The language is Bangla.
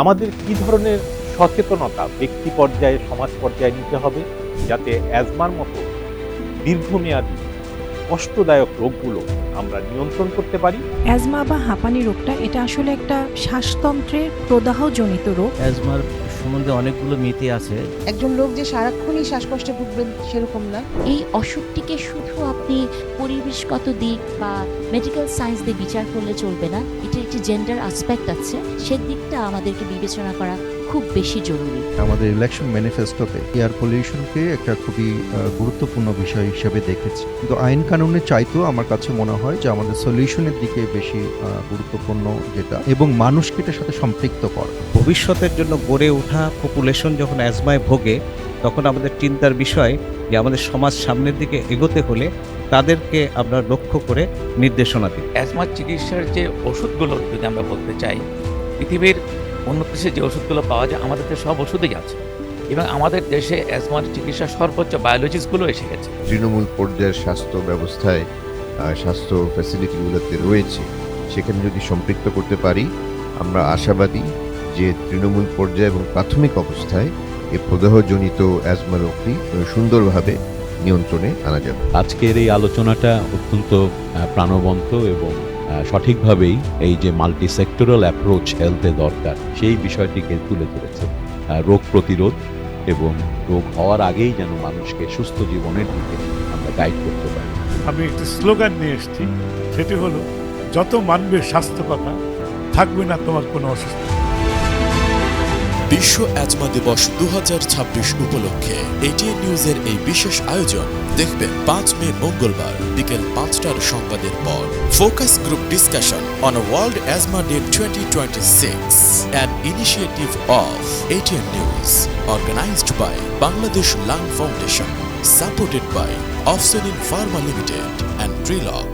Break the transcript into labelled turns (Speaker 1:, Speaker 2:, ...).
Speaker 1: আমাদের কি ধরনের সচেতনতা ব্যক্তি পর্যায়ে, সমাজ পর্যায়ে নিতে হবে যাতে অ্যাজমার মতো দীর্ঘমেয়াদী কষ্টদায়ক রোগগুলো আমরা নিয়ন্ত্রণ করতে পারি?
Speaker 2: অ্যাজমা বা হাঁপানি রোগটা এটা আসলে একটা শ্বাসতন্ত্রের প্রদাহজনিত রোগ।
Speaker 3: অ্যাজমার সম্বন্ধে অনেকগুলো মিথই আছে।
Speaker 4: একজন লোক যে সারাক্ষণই শ্বাসকষ্টে ভুগবেন সেরকম না।
Speaker 5: এই অসুখটিকে শুধু আপনি পরিবেশগত দিক বা মেডিকেল সায়েন্স দিয়ে বিচার করলে চলবে না, এটার একটি জেন্ডার আসপেক্ট আছে, সেদিকটা আমাদেরকে বিবেচনা করা খুব বেশি জরুরি।
Speaker 6: আমাদের ইলেকশন ম্যানিফেস্টোতে এয়ার পলিউশনকে একটা খুবই গুরুত্বপূর্ণ বিষয় হিসেবে দেখেছি, কিন্তু আইন কানুনের চাইতেও আমার কাছে মনে হয় যে আমাদের সলিউশনের দিকে বেশি গুরুত্বপূর্ণ যেটা, এবং মানুষকে এটার সাথে সম্পৃক্ত করা।
Speaker 7: ভবিষ্যতের জন্য গড়ে ওঠা পপুলেশন যখন অ্যাজমায় ভোগে, তখন আমাদের চিন্তার বিষয় যে আমাদের সমাজ সামনের দিকে এগোতে হলে তাদেরকে আমরা লক্ষ্য করে নির্দেশনা দিই।
Speaker 8: অ্যাজমার চিকিৎসার যে ওষুধগুলো যদি আমরা বলতে চাই, পৃথিবীর অন্য দেশে যে ওষুধগুলো পাওয়া যায় আমাদের দেশে সব ওষুধই আছে, এবং আমাদের দেশে অ্যাজমার চিকিৎসা সর্বোচ্চ বায়োলজিস্টগুলো এসে গেছে।
Speaker 9: তৃণমূল পর্যায়ের স্বাস্থ্য ব্যবস্থায় স্বাস্থ্য ফ্যাসিলিটিগুলোতে রয়েছে, সেখানে যদি সম্পৃক্ত করতে পারি, আমরা আশাবাদী যে তৃণমূল পর্যায়ে এবং প্রাথমিক অবস্থায় এই প্রদাহজনিত অ্যাজমা রোগটি সুন্দরভাবে নিয়ন্ত্রণে আনা যাবে।
Speaker 10: আজকের এই আলোচনাটা অত্যন্ত প্রাণবন্ত এবং সঠিকভাবেই এই যে মাল্টি সেক্টরাল অ্যাপ্রোচ হেলথে দরকার সেই বিষয়টিকে তুলে ধরেছে। রোগ প্রতিরোধ এবং রোগ হওয়ার আগেই যেন মানুষকে সুস্থ জীবনের দিকে আমরা গাইড করতে পারি।
Speaker 11: আমি একটি স্লোগান নিয়ে এসেছি, সেটি হলো যত মানবে স্বাস্থ্য কথা, থাকবে না তোমার কোনো অসুস্থতা।
Speaker 12: বিশ্ব অ্যাজমা দিবস 2026 উপলক্ষে এটিএন নিউজের এই বিশেষ আয়োজন দেখবেন 5 মে মঙ্গলবার বিকেল 5টার সংবাদের পর। Focus group discussion on world asthma day 2026, an initiative of ATN News, organized by Bangladesh Lung Foundation, supported by Ofsenin Pharma Limited and Trilog.